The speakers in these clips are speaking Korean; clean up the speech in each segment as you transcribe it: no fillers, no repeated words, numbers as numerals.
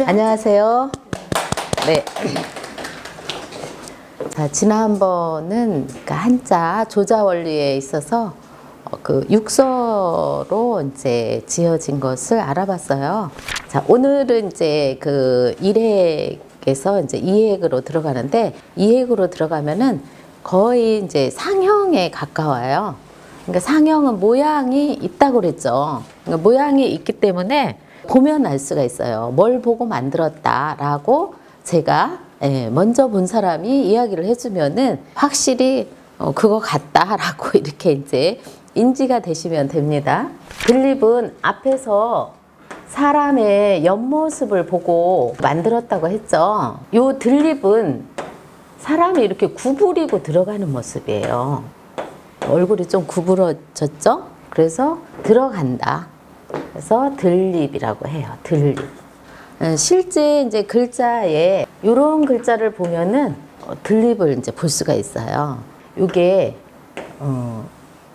안녕하세요. 네. 자, 지난번은 한자 조자 원리에 있어서 그 육서로 이제 지어진 것을 알아봤어요. 자, 오늘은 이제 그 1핵에서 이제 2핵으로 들어가는데 2핵으로 들어가면은 거의 이제 상형에 가까워요. 그러니까 상형은 모양이 있다고 그랬죠. 그러니까 모양이 있기 때문에 보면 알 수가 있어요. 뭘 보고 만들었다라고 제가 먼저 본 사람이 이야기를 해주면은 확실히 그거 같다라고 이렇게 이제 인지가 되시면 됩니다. 들립은 앞에서 사람의 옆모습을 보고 만들었다고 했죠. 요 들립은 사람이 이렇게 구부리고 들어가는 모습이에요. 얼굴이 좀 구부러졌죠? 그래서 들어간다. 그래서 들립이라고 해요. 들립. 실제 이제 글자에 이런 글자를 보면은 들립을 이제 볼 수가 있어요. 이게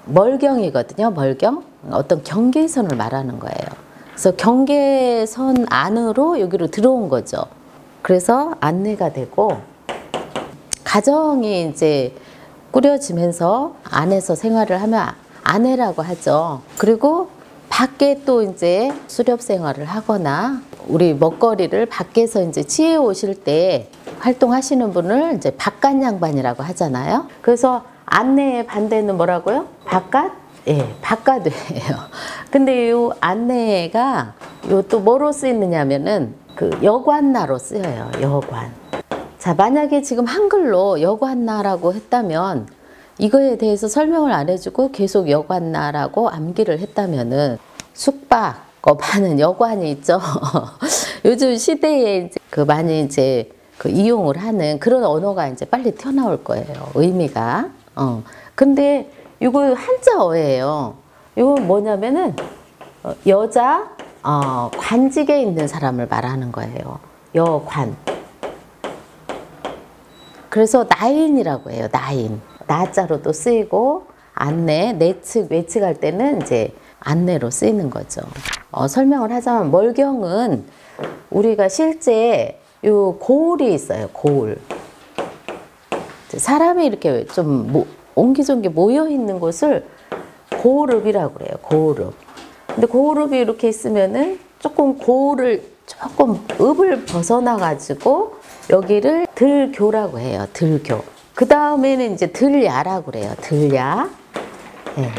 멀경이거든요. 멀경. 어떤 경계선을 말하는 거예요. 그래서 경계선 안으로 여기로 들어온 거죠. 그래서 안내가 되고 가정이 이제 꾸려지면서 안에서 생활을 하면 아내라고 하죠. 그리고 밖에 또 이제 수렵 생활을 하거나 우리 먹거리를 밖에서 이제 취해 오실 때 활동하시는 분을 이제 바깥 양반이라고 하잖아요. 그래서 안내의 반대는 뭐라고요? 바깥? 예, 바깥이에요. 근데 이 안내가 요 또 뭐로 쓰이느냐면은 그 여관나로 쓰여요. 여관. 자, 만약에 지금 한글로 여관나라고 했다면 이거에 대해서 설명을 안 해주고 계속 여관나라고 암기를 했다면은 숙박, 파는 여관이 있죠. 요즘 시대에 이제 그 많이 이제 그 이용을 하는 그런 언어가 이제 빨리 튀어나올 거예요. 의미가. 근데 이거 한자어예요. 이거 뭐냐면은 여자 관직에 있는 사람을 말하는 거예요. 여관. 그래서 나인이라고 해요. 나인. 나자로도 쓰이고 안내, 내측, 외측할 때는 이제 안내로 쓰이는 거죠. 설명을 하자면 멀경은 우리가 실제 요 고을이 있어요. 고을. 사람이 이렇게 좀 옹기종기 모여 있는 곳을 고을읍이라고 그래요. 고을읍. 근데 고을읍이 이렇게 있으면은 조금 고을을 조금 읍을 벗어나 가지고 여기를 들교라고 해요. 들교. 그 다음에는 이제 들야라고 그래요. 들야. 네.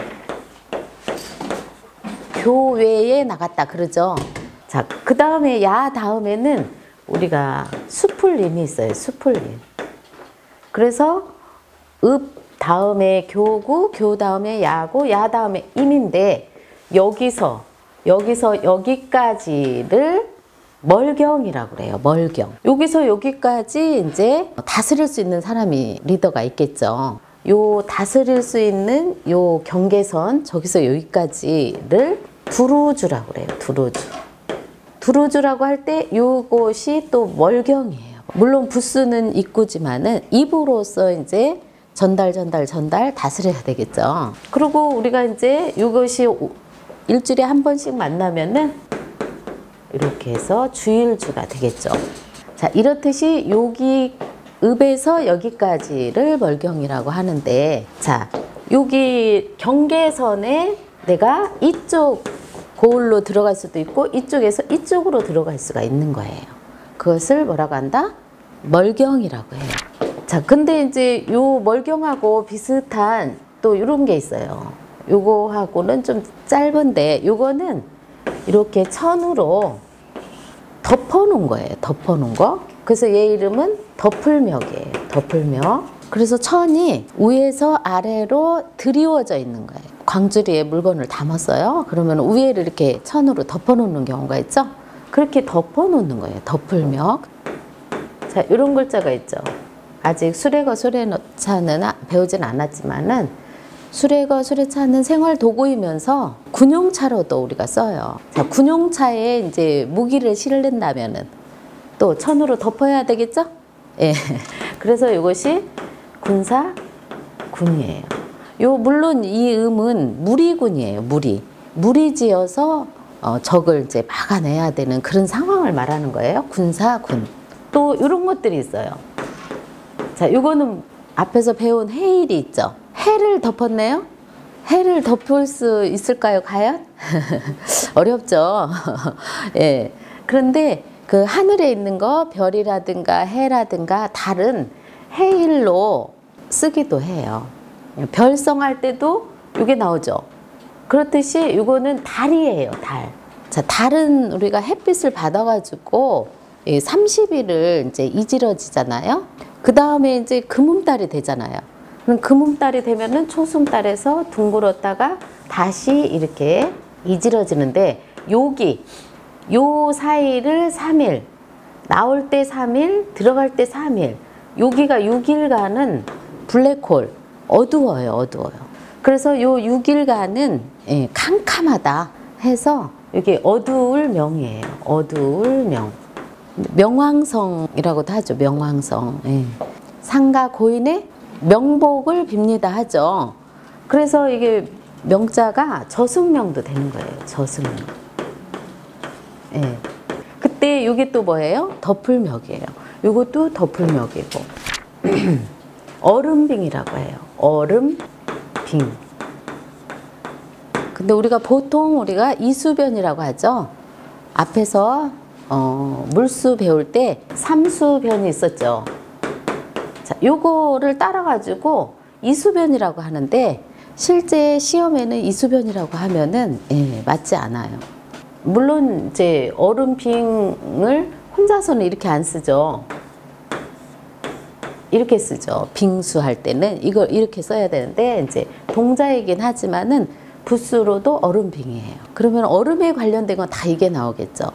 교외에 나갔다 그러죠. 자, 그 다음에 야 다음에는 우리가 수풀림이 있어요. 수풀림. 그래서 읍 다음에 교구, 교 다음에 야고, 야 다음에 임인데 여기서 여기까지를 멀경이라고 그래요. 멀경. 여기서 여기까지 이제 다스릴 수 있는 사람이 리더가 있겠죠. 요 다스릴 수 있는 요 경계선 저기서 여기까지를 두루주라고 그래요. 두루주. 두루주라고 할 때 요것이 또 멀경이에요. 물론 부스는 입구지만은 입으로서 이제 전달 다스려야 되겠죠. 그리고 우리가 이제 이것이 일주일에 한 번씩 만나면은 이렇게 해서 주일주가 되겠죠. 자, 이렇듯이 여기 읍에서 여기까지를 멀경이라고 하는데, 자, 여기 경계선에 내가 이쪽 고을로 들어갈 수도 있고 이쪽에서 이쪽으로 들어갈 수가 있는 거예요. 그것을 뭐라고 한다? 멀경이라고 해요. 자, 근데 이제 요 멀경하고 비슷한 또 이런 게 있어요. 요거하고는 좀 짧은데 요거는 이렇게 천으로 덮어놓은 거예요. 덮어놓은 거. 그래서 얘 이름은 덮을멱이에요. 덮을멱. 그래서 천이 위에서 아래로 드리워져 있는 거예요. 광주리에 물건을 담았어요. 그러면 위에를 이렇게 천으로 덮어놓는 경우가 있죠. 그렇게 덮어놓는 거예요. 덮을멱. 자, 이런 글자가 있죠. 아직 수레거 수레차는 배우진 않았지만은 수레거 수레차는 생활 도구이면서 군용차로도 우리가 써요. 자, 군용차에 이제 무기를 실른다면은 또 천으로 덮어야 되겠죠? 예. 그래서 이것이 군사 군이에요. 물론 이 음은 무리군이에요. 무리 지어서 적을 이제 막아내야 되는 그런 상황을 말하는 거예요. 군사, 군. 또 이런 것들이 있어요. 자, 이거는 앞에서 배운 해일이 있죠. 해를 덮었네요. 해를 덮을 수 있을까요, 과연? 어렵죠. 예. 그런데 그 하늘에 있는 거, 별이라든가 해라든가 달은 해일로 쓰기도 해요. 별성할 때도 이게 나오죠. 그렇듯이 이거는 달이에요, 달. 자, 달은 우리가 햇빛을 받아가지고 30일을 이제 이지러지잖아요. 그 다음에 이제 금음달이 되잖아요. 그럼 금음달이 되면은 초승달에서 둥글었다가 다시 이렇게 이지러지는데 여기 요 사이를 3일, 나올 때 3일, 들어갈 때 3일. 여기가 6일간은 블랙홀, 어두워요, 어두워요. 그래서 요 6일간은 캄캄하다 해서 이게 어두울 명이에요. 어두울 명. 명왕성이라고도 하죠. 명왕성. 예. 상가 고인의 명복을 빕니다 하죠. 그래서 이게 명자가 저승명도 되는 거예요. 저승명. 예. 그때 이게 또 뭐예요? 덮을명이에요. 이것도 덮을명이고 얼음빙이라고 해요. 얼음빙. 근데 우리가 보통 이수변이라고 하죠. 앞에서 물수 배울 때 삼수변이 있었죠. 자, 요거를 따라가지고 이수변이라고 하는데 실제 시험에는 이수변이라고 하면은 맞지 않아요. 물론 이제 얼음빙을 혼자서는 이렇게 안 쓰죠. 이렇게 쓰죠. 빙수할 때는 이걸 이렇게 써야 되는데 이제 동자이긴 하지만은 부수로도 얼음빙이에요. 그러면 얼음에 관련된 건 다 이게 나오겠죠.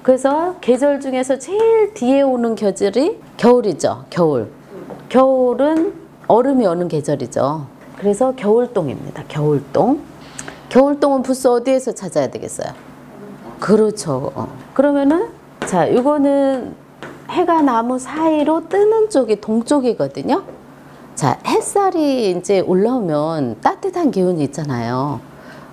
그래서 계절 중에서 제일 뒤에 오는 계절이 겨울이죠. 겨울. 겨울은 얼음이 오는 계절이죠. 그래서 겨울동입니다. 겨울동. 겨울동은 부수 어디에서 찾아야 되겠어요? 그렇죠. 그러면은 자, 이거는 해가 나무 사이로 뜨는 쪽이 동쪽이거든요. 자, 햇살이 이제 올라오면 따뜻한 기운이 있잖아요.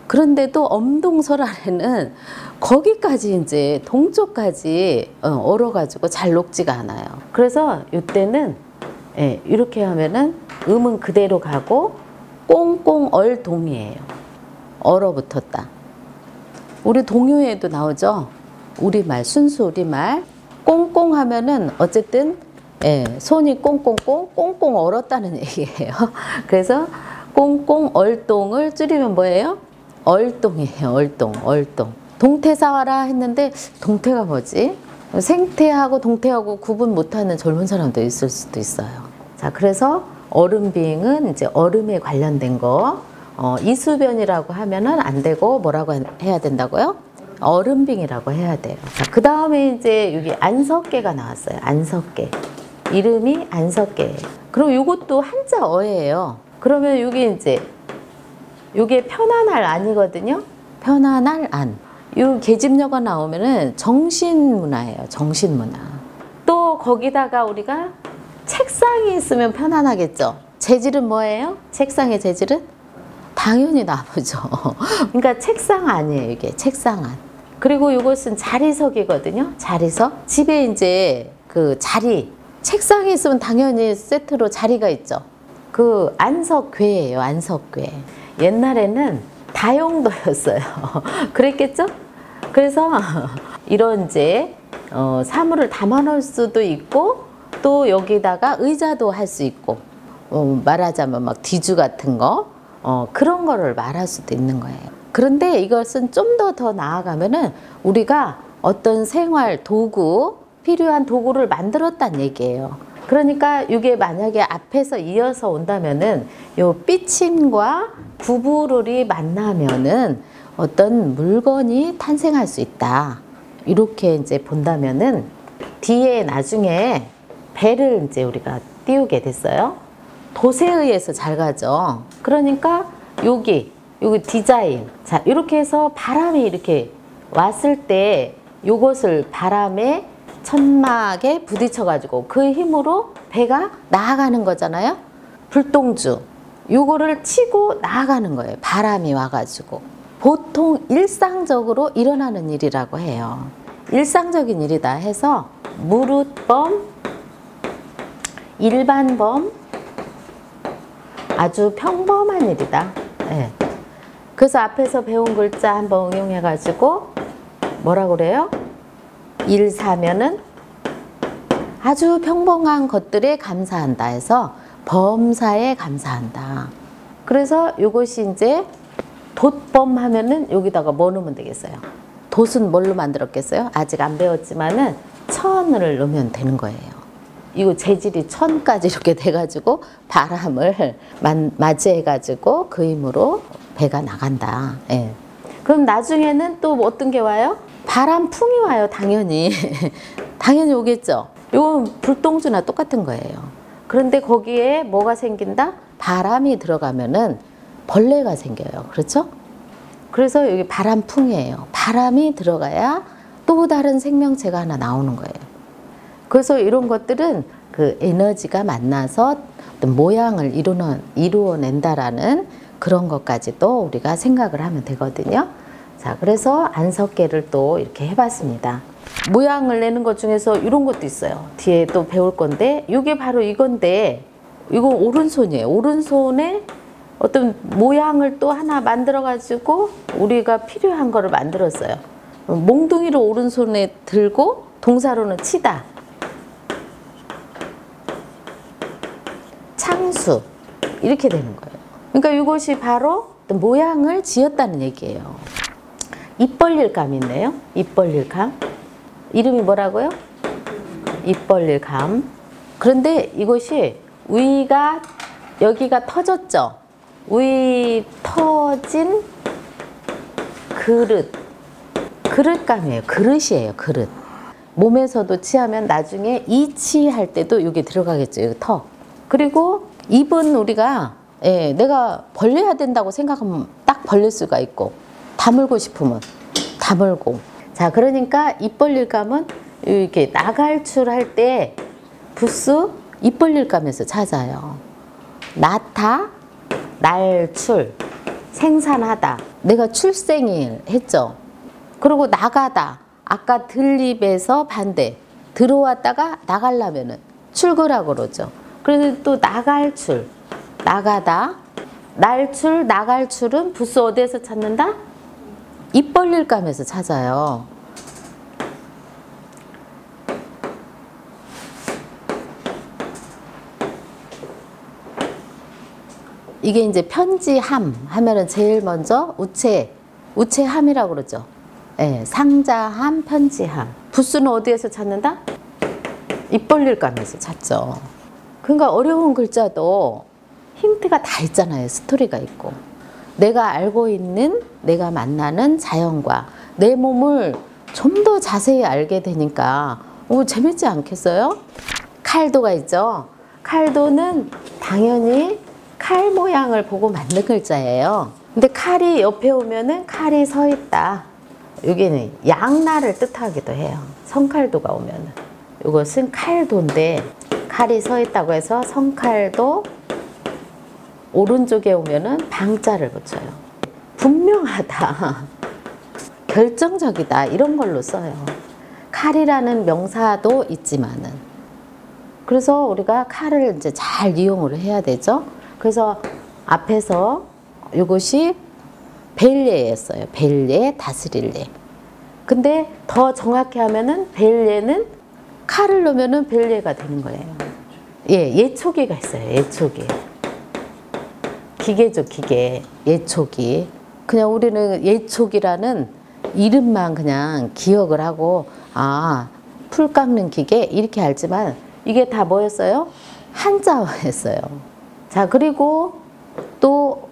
그런데도 엄동설아래는 거기까지 이제 동쪽까지 얼어가지고 잘 녹지가 않아요. 그래서 이때는 이렇게 하면은 음은 그대로 가고 꽁꽁 얼동이에요. 얼어붙었다. 우리 동요에도 나오죠. 우리말, 순수 우리말. 꽁꽁 하면은 어쨌든 손이 꽁꽁 얼었다는 얘기예요. 그래서 꽁꽁 얼동을 줄이면 뭐예요? 얼동이에요. 얼동. 동태사와라 했는데 동태가 뭐지? 생태하고 동태하고 구분 못하는 젊은 사람도 있을 수도 있어요. 자, 그래서 얼음빙은 이제 얼음에 관련된 거. 이수변이라고 하면은 안 되고 뭐라고 해야 된다고요? 얼음빙이라고 해야 돼요. 자, 그 다음에 이제 여기 안석계가 나왔어요. 안석계. 이름이 안석계예요. 그럼 이것도 한자어예요. 그러면 여기 이제 이게 편안할 안이거든요. 편안할 안. 이 계집녀가 나오면은 정신문화예요. 정신문화. 또 거기다가 우리가 책상이 있으면 편안하겠죠. 재질은 뭐예요? 책상의 재질은? 당연히 나무죠. 그러니까 책상 안이에요. 이게 책상 안. 그리고 이것은 자리석이거든요. 자리석. 집에 이제 그 자리, 책상이 있으면 당연히 세트로 자리가 있죠. 그 안석괴예요. 안석괴. 옛날에는 다용도였어요. 그랬겠죠? 그래서 이런 이제 사물을 담아 놓을 수도 있고 또 여기다가 의자도 할 수 있고 말하자면 막 뒤주 같은 거 그런 거를 말할 수도 있는 거예요. 그런데 이것은 좀 더 나아가면은 우리가 어떤 생활 도구, 필요한 도구를 만들었다는 얘기예요. 그러니까 이게 만약에 앞에서 이어서 온다면은 요 삐침과 구부룰이 만나면은 어떤 물건이 탄생할 수 있다. 이렇게 이제 본다면은 뒤에 나중에 배를 이제 우리가 띄우게 됐어요. 돛에 의해서 잘 가죠. 그러니까 여기 디자인. 자, 이렇게 해서 바람이 이렇게 왔을 때 요것을 바람에 천막에 부딪혀 가지고 그 힘으로 배가 나아가는 거잖아요. 불똥주. 요거를 치고 나아가는 거예요. 바람이 와 가지고. 보통 일상적으로 일어나는 일이라고 해요. 일상적인 일이다 해서 무릇범, 일반범, 아주 평범한 일이다. 네. 그래서 앞에서 배운 글자 한번 응용해 가지고 뭐라고 그래요? 일사면은 아주 평범한 것들에 감사한다 해서 범사에 감사한다. 그래서 이것이 이제 돛범 하면은 여기다가 뭐 넣으면 되겠어요? 돛은 뭘로 만들었겠어요? 아직 안 배웠지만은 천을 넣으면 되는 거예요. 이거 재질이 천까지 이렇게 돼가지고 바람을 맞이해가지고 그 힘으로 배가 나간다. 예. 그럼 나중에는 또 어떤 게 와요? 바람풍이 와요, 당연히. 당연히 오겠죠. 이건 불똥주나 똑같은 거예요. 그런데 거기에 뭐가 생긴다? 바람이 들어가면은 벌레가 생겨요. 그렇죠? 그래서 여기 바람풍이에요. 바람이 들어가야 또 다른 생명체가 하나 나오는 거예요. 그래서 이런 것들은 그 에너지가 만나서 어떤 모양을 이루어낸다라는 그런 것까지도 우리가 생각을 하면 되거든요. 자, 그래서 안석계를 또 이렇게 해봤습니다. 모양을 내는 것 중에서 이런 것도 있어요. 뒤에 또 배울 건데 이게 바로 이건데 이거 오른손이에요. 오른손에 어떤 모양을 또 하나 만들어 가지고 우리가 필요한 거를 만들었어요. 몽둥이를 오른손에 들고 동사로는 치다, 창수 이렇게 되는 거예요. 그러니까 이것이 바로 어떤 모양을 지었다는 얘기예요. 입 벌릴 감이 있네요. 입 벌릴 감. 이름이 뭐라고요? 입 벌릴 감. 그런데 이것이 위가 여기가 터졌죠. 위 터진 그릇감이에요. 그릇이에요. 그릇. 몸에서도 치하면 나중에 이치할 때도 이게 들어가겠죠. 여기 터. 그리고 입은 우리가 내가 벌려야 된다고 생각하면 딱 벌릴 수가 있고 다물고 싶으면 다물고. 자, 그러니까 입 벌릴 감은 이렇게 나갈출 할 때 부스 입 벌릴 감에서 찾아요. 나타, 날출, 생산하다. 내가 출생일 했죠. 그리고 나가다. 아까 들립에서 반대. 들어왔다가 나가려면은 출구라고 그러죠. 그래서 또 나갈출, 나가다. 날출, 나갈출은 부스 어디에서 찾는다? 입 벌릴 감에서 찾아요. 이게 이제 편지함 하면은 제일 먼저 우체함이라고 그러죠. 예, 상자함, 편지함. 부스는 어디에서 찾는다? 입 벌릴 감에서 찾죠. 그러니까 어려운 글자도 힌트가 다 있잖아요. 스토리가 있고. 내가 알고 있는, 내가 만나는 자연과 내 몸을 좀 더 자세히 알게 되니까 재밌지 않겠어요? 칼도가 있죠. 칼도는 당연히 칼 모양을 보고 만든 글자예요. 근데 칼이 옆에 오면은 칼이 서 있다. 여기는 양날을 뜻하기도 해요. 성칼도가 오면은. 이것은 칼도인데 칼이 서 있다고 해서 성칼도. 오른쪽에 오면은 방자를 붙여요. 분명하다. 결정적이다. 이런 걸로 써요. 칼이라는 명사도 있지만은. 그래서 우리가 칼을 이제 잘 이용을 해야 되죠. 그래서 앞에서 이것이 벨예였어요. 벨예, 다스릴예. 근데 더 정확히 하면은 벨예는 칼을 넣으면은 벨예가 되는 거예요. 예, 예초기가 있어요. 예초기. 기계죠, 기계. 예초기. 그냥 우리는 예초기라는 이름만 그냥 기억을 하고 풀 깎는 기계 이렇게 알지만 이게 다 뭐였어요? 한자어였어요. 자, 그리고 또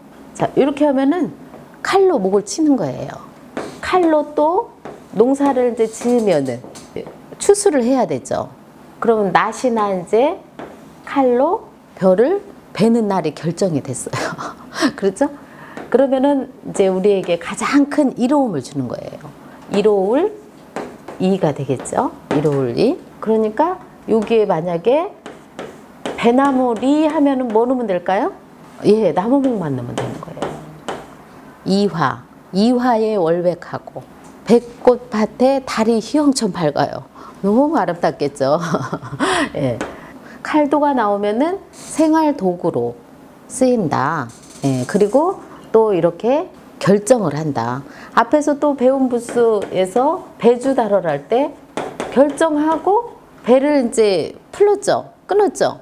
이렇게 하면은 칼로 목을 치는 거예요. 칼로 또 농사를 이제 지으면은 추수를 해야 되죠. 그러면 낫이나 이제 칼로 벼를 베는 날이 결정이 됐어요. 그렇죠? 그러면은 이제 우리에게 가장 큰 이로움을 주는 거예요. 이로울 이가 되겠죠. 이로울 이. 그러니까 여기에 만약에 배나무리 하면은 뭐 넣으면 될까요? 예, 나무목만 넣으면 되는 거예요. 이화. 이화에 월백하고 백꽃밭에 달이 휘영청 밝아요. 너무 아름답겠죠. 예. 칼도가 나오면은 생활 도구로 쓰인다. 예. 그리고 또 이렇게 결정을 한다. 앞에서 또 배운 부수에서 배주 달월할 때 결정하고 배를 이제 풀었죠. 끊었죠.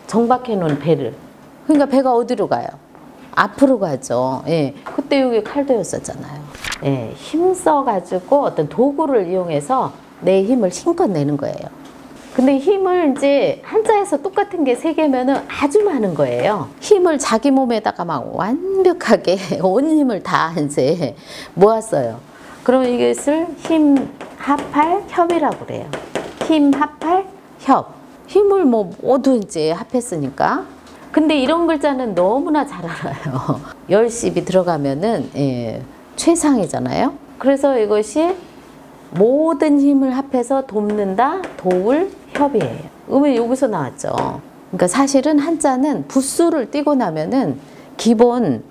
정박해 놓은 배를. 그러니까 배가 어디로 가요? 앞으로 가죠. 예. 그때 여기 칼도였었잖아요. 예. 힘써 가지고 어떤 도구를 이용해서 내 힘을 힘껏 내는 거예요. 근데 힘을 이제 한자에서 똑같은 게 세 개면은 아주 많은 거예요. 힘을 자기 몸에다가 막 완벽하게 온 힘을 다 이제 모았어요. 그러면 이것을 힘 합할 협이라고 그래요. 힘 합할 협. 힘을 뭐 모두 이제 합했으니까. 근데 이런 글자는 너무나 잘 알아요. 열십이 들어가면은 예, 최상이잖아요. 그래서 이것이 모든 힘을 합해서 돕는다, 도울, 협이에요. 음이 여기서 나왔죠. 그러니까 사실은 한자는 부수를 띄고 나면은 기본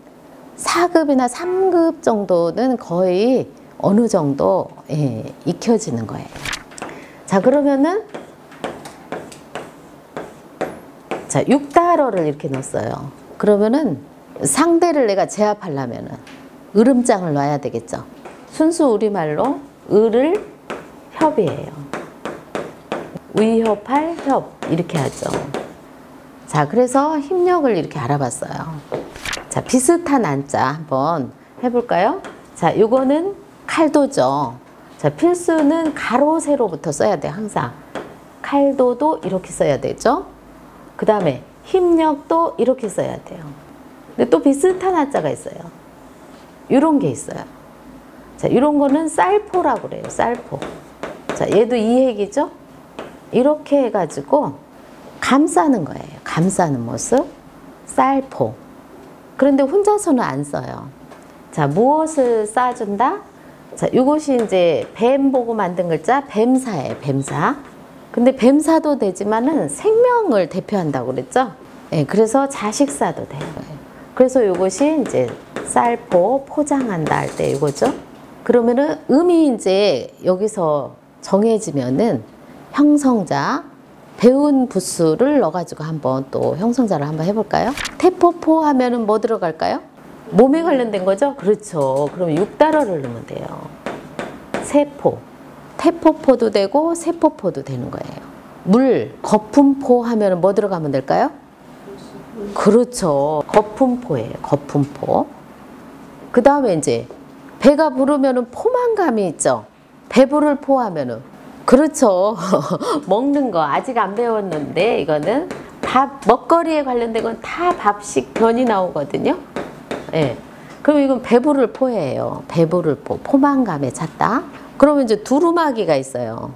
4급이나 3급 정도는 거의 어느 정도 예, 익혀지는 거예요. 자, 그러면은 자, 6달어를 이렇게 넣었어요. 그러면은 상대를 내가 제압하려면은 으름장을 놔야 되겠죠. 순수 우리말로 을을 협이에요. 위협할 협 이렇게 하죠. 자, 그래서 힘력을 이렇게 알아봤어요. 자, 비슷한 한자 한번 해볼까요? 자, 요거는 칼도죠. 자, 필수는 가로 세로부터 써야 돼요. 항상 칼도도 이렇게 써야 되죠. 그 다음에 힘력도 이렇게 써야 돼요. 근데 또 비슷한 한자가 있어요. 이런 게 있어요. 자, 이런 거는 쌀포라고 그래요. 쌀포. 자, 얘도 이획이죠? 이렇게 해가지고 감싸는 거예요. 감싸는 모습. 쌀포. 그런데 혼자서는 안 써요. 자, 무엇을 쌓아준다? 자, 이것이 이제 뱀 보고 만든 글자 뱀사예요. 뱀사. 근데 뱀사도 되지만은 생명을 대표한다고 그랬죠? 예, 그래서 자식사도 되는 거예요. 그래서 이것이 이제 쌀포 포장한다 할 때 이거죠. 그러면은 음이 이제 여기서 정해지면은 형성자 배운 부수를 넣어가지고 한번 또 형성자를 한번 해볼까요? 태포포 하면은 뭐 들어갈까요? 몸에 관련된 거죠? 그렇죠. 그럼 6달어를 넣으면 돼요. 세포. 태포포도 되고 세포포도 되는 거예요. 물, 거품포 하면 뭐 들어가면 될까요? 그렇죠. 거품포예요. 거품포. 그 다음에 이제 배가 부르면 포만감이 있죠. 배부를 포하면은 그렇죠. 먹는 거 아직 안 배웠는데 이거는 밥 먹거리에 관련된 건 다 밥식 변이 나오거든요. 예. 그럼 이건 배부를 포예요. 배부를 포. 포만감에 찼다. 그러면 이제 두루마기가 있어요.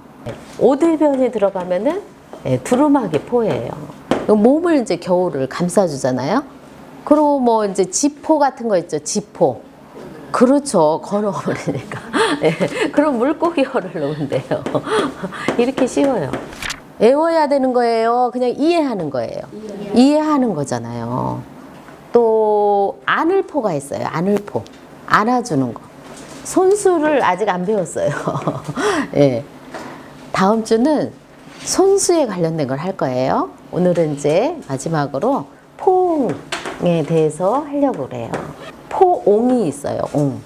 오들변이 들어가면은 예, 두루마기 포예요. 몸을 이제 겨울을 감싸주잖아요. 그리고 뭐 이제 지포 같은 거 있죠. 지포. 그렇죠. 건어버리니까. 예, 그럼 물고기어를 넣으면 돼요. 이렇게 쉬워요. 외워야 되는 거예요. 그냥 이해하는 거예요. 이해하는 거잖아요. 또 안을포가 있어요. 안을포. 안아주는 거. 손수를 아직 안 배웠어요. 예. 다음 주는 손수에 관련된 걸 할 거예요. 오늘은 이제 마지막으로 포옹에 대해서 하려고 그래요. 포옹이 있어요. 옹.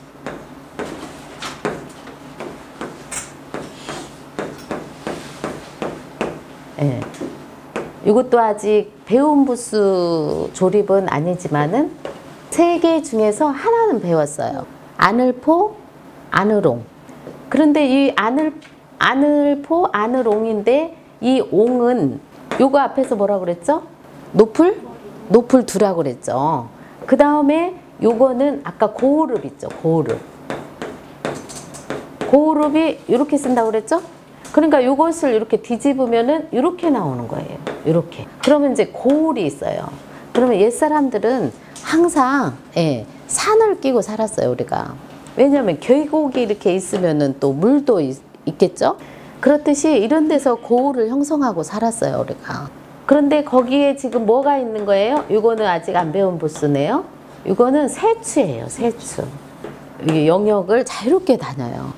예. 이것도 아직 배운 부수 조립은 아니지만은 세 개 중에서 하나는 배웠어요. 안을포, 안을옹. 그런데 이 안을포, 안을옹인데 이 옹은 요거 앞에서 뭐라고 그랬죠? 노풀? 노풀 두라고 그랬죠. 그 다음에 요거는 아까 고호흡 있죠. 고호흡. 고호흡이 이렇게 쓴다고 그랬죠? 그러니까 요것을 이렇게 뒤집으면은 이렇게 나오는 거예요. 이렇게. 그러면 이제 고울이 있어요. 그러면 옛 사람들은 항상 예, 산을 끼고 살았어요. 우리가. 왜냐하면 계곡이 이렇게 있으면은 또 물도 있겠죠? 그렇듯이 이런 데서 고울을 형성하고 살았어요. 우리가. 그런데 거기에 지금 뭐가 있는 거예요? 이거는 아직 안 배운 부수네요. 이거는 세추예요. 세추. 이 영역을 자유롭게 다녀요.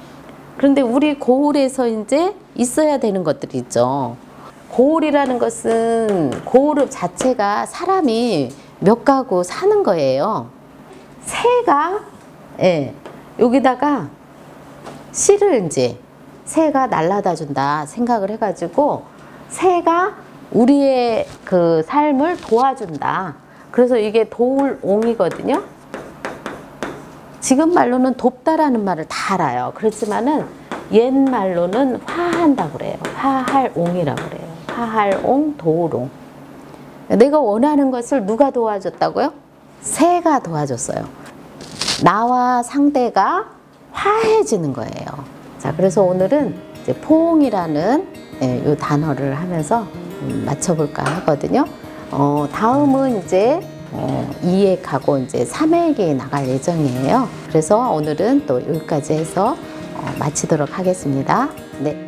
그런데 우리 고을에서 이제 있어야 되는 것들이 있죠. 고을이라는 것은 고을읍 자체가 사람이 몇 가구 사는 거예요. 새가 여기다가 씨를 이제 새가 날라다 준다 생각을 해가지고 새가 우리의 그 삶을 도와준다. 그래서 이게 도울옹이거든요. 지금 말로는 돕다라는 말을 다 알아요. 그렇지만은 옛 말로는 화한다고 그래요. 화할옹이라고 그래요. 화할옹, 도울옹. 내가 원하는 것을 누가 도와줬다고요? 새가 도와줬어요. 나와 상대가 화해지는 거예요. 자, 그래서 오늘은 이제 포옹이라는 이 단어를 하면서 맞춰볼까 하거든요. 다음은 이제 2회하고 이제 3회에 나갈 예정이에요. 그래서 오늘은 또 여기까지 해서 마치도록 하겠습니다. 네.